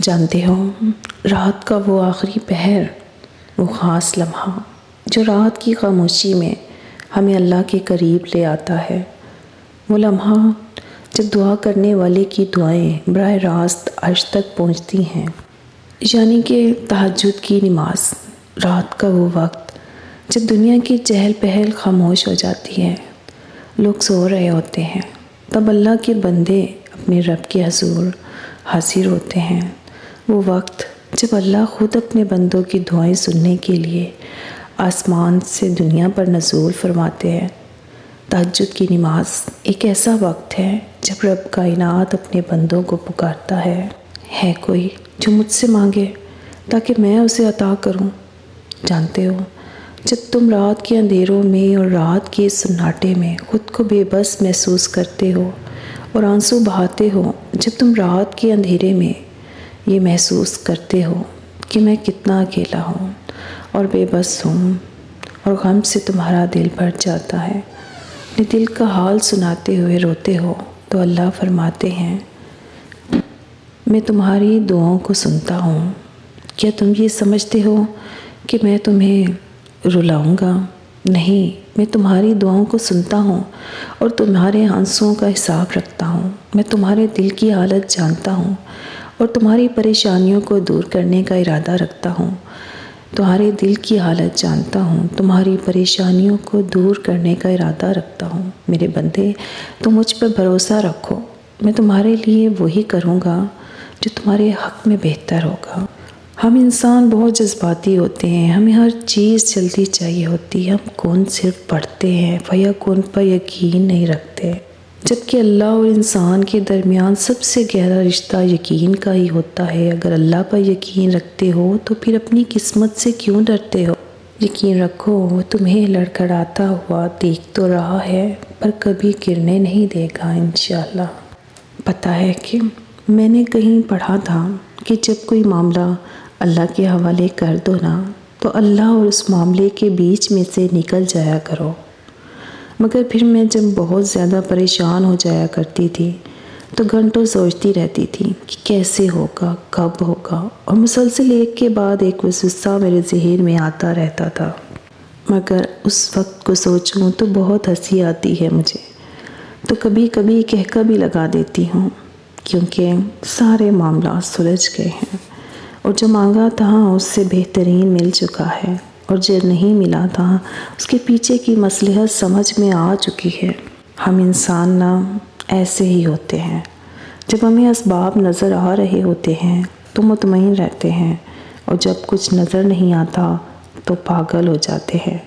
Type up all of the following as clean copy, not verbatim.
جانتے ہو، رات کا وہ آخری پہر، وہ خاص لمحہ جو رات کی خاموشی میں ہمیں اللہ کے قریب لے آتا ہے، وہ لمحہ جب دعا کرنے والے کی دعائیں براہ راست عرش تک پہنچتی ہیں، یعنی کہ تہجد کی نماز، رات کا وہ وقت جب دنیا کی چہل پہل خاموش ہو جاتی ہے، لوگ سو رہے ہوتے ہیں، تب اللہ کے بندے اپنے رب کے حضور حاضر ہوتے ہیں۔ وہ وقت جب اللہ خود اپنے بندوں کی دعائیں سننے کے لیے آسمان سے دنیا پر نزول فرماتے ہیں۔ تہجد کی نماز ایک ایسا وقت ہے جب رب کائنات اپنے بندوں کو پکارتا ہے کوئی جو مجھ سے مانگے تاکہ میں اسے عطا کروں۔ جانتے ہو، جب تم رات کے اندھیروں میں اور رات کے سناٹے میں خود کو بے بس محسوس کرتے ہو اور آنسو بہاتے ہو، جب تم رات کے اندھیرے میں یہ محسوس کرتے ہو کہ میں کتنا اکیلا ہوں اور بے بس ہوں، اور غم سے تمہارا دل بھر جاتا ہے، اپنے دل کا حال سناتے ہوئے روتے ہو، تو اللہ فرماتے ہیں، میں تمہاری دعاؤں کو سنتا ہوں۔ کیا تم یہ سمجھتے ہو کہ میں تمہیں رلاؤں گا؟ نہیں، میں تمہاری دعاؤں کو سنتا ہوں اور تمہارے آنسوؤں کا حساب رکھتا ہوں۔ میں تمہارے دل کی حالت جانتا ہوں اور تمہاری پریشانیوں کو دور کرنے کا ارادہ رکھتا ہوں۔ تمہارے دل کی حالت جانتا ہوں، تمہاری پریشانیوں کو دور کرنے کا ارادہ رکھتا ہوں۔ میرے بندے، تم مجھ پر بھروسہ رکھو، میں تمہارے لیے وہی کروں گا جو تمہارے حق میں بہتر ہوگا۔ ہم انسان بہت جذباتی ہوتے ہیں، ہمیں ہر چیز جلدی چاہیے ہوتی ہے، ہم کون صرف پڑھتے ہیں فیکون پر یقین نہیں رکھتے، جبکہ اللہ اور انسان کے درمیان سب سے گہرا رشتہ یقین کا ہی ہوتا ہے۔ اگر اللہ پر یقین رکھتے ہو تو پھر اپنی قسمت سے کیوں ڈرتے ہو؟ یقین رکھو، وہ تمہیں لڑکھڑاتا ہوا دیکھ تو رہا ہے پر کبھی گرنے نہیں دے گا انشاءاللہ۔ پتہ ہے کہ میں نے کہیں پڑھا تھا کہ جب کوئی معاملہ اللہ کے حوالے کر دو نا تو اللہ اور اس معاملے کے بیچ میں سے نکل جایا کرو۔ مگر پھر میں جب بہت زیادہ پریشان ہو جایا کرتی تھی تو گھنٹوں سوچتی رہتی تھی کہ کیسے ہوگا، کب ہوگا، اور مسلسل ایک کے بعد ایک وسوسہ میرے ذہن میں آتا رہتا تھا۔ مگر اس وقت کو سوچوں تو بہت ہنسی آتی ہے مجھے، تو کبھی کبھی کہکا بھی لگا دیتی ہوں، کیونکہ سارے معاملات سلجھ گئے ہیں اور جو مانگا تھا اس سے بہترین مل چکا ہے، اور جو نہیں ملا تھا اس کے پیچھے کی مصلحت سمجھ میں آ چکی ہے۔ ہم انسان نا ایسے ہی ہوتے ہیں، جب ہمیں اسباب نظر آ رہے ہوتے ہیں تو مطمئن رہتے ہیں، اور جب کچھ نظر نہیں آتا تو پاگل ہو جاتے ہیں۔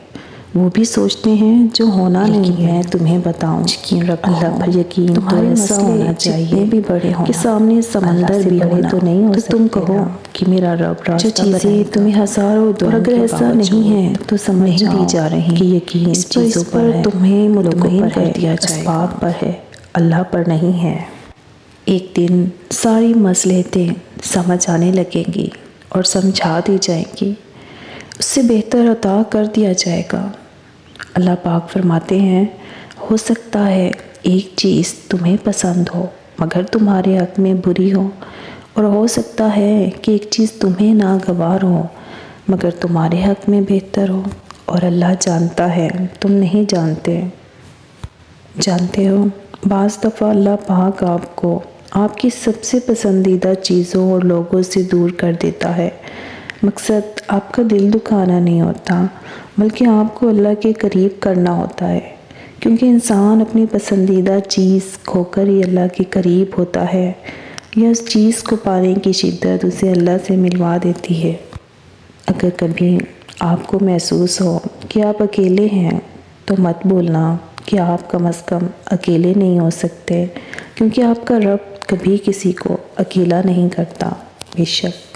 وہ بھی سوچتے ہیں جو ہونا نہیں ہے۔ تمہیں بتاؤں، یقین رکھو، اللہ پر یقین تو ایسا ہونا چاہیے بھی بڑے ہوں کہ سامنے سمندر بھی بڑے تو نہیں ہو تو تم کہو کہ میرا رب راستہ بتائے گا۔ جو چیزیں تمہیں ہزاروں اور اگر ایسا نہیں ہے تو سمجھ دی جا رہی کہ یقین اس چیزوں پر تمہیں مطمئن کر دیا جائے، اسباب پر ہے، اللہ پر نہیں ہے۔ ایک دن ساری مصلحتیں سمجھ آنے لگیں گی اور سمجھا دی جائیں گی، اس سے بہتر عطا کر دیا جائے گا۔ اللہ پاک فرماتے ہیں، ہو سکتا ہے ایک چیز تمہیں پسند ہو مگر تمہارے حق میں بری ہو، اور ہو سکتا ہے کہ ایک چیز تمہیں ناگوار ہو مگر تمہارے حق میں بہتر ہو، اور اللہ جانتا ہے تم نہیں جانتے۔ جانتے ہو، بعض دفعہ اللہ پاک آپ کو آپ کی سب سے پسندیدہ چیزوں اور لوگوں سے دور کر دیتا ہے۔ مقصد آپ کا دل دکھانا نہیں ہوتا، بلکہ آپ کو اللہ کے قریب کرنا ہوتا ہے، کیونکہ انسان اپنی پسندیدہ چیز کھو کر ہی اللہ کے قریب ہوتا ہے، یا اس چیز کو پانے کی شدت اسے اللہ سے ملوا دیتی ہے۔ اگر کبھی آپ کو محسوس ہو کہ آپ اکیلے ہیں تو مت بولنا کہ آپ کم از کم اکیلے نہیں ہو سکتے، کیونکہ آپ کا رب کبھی کسی کو اکیلا نہیں کرتا، بے شک۔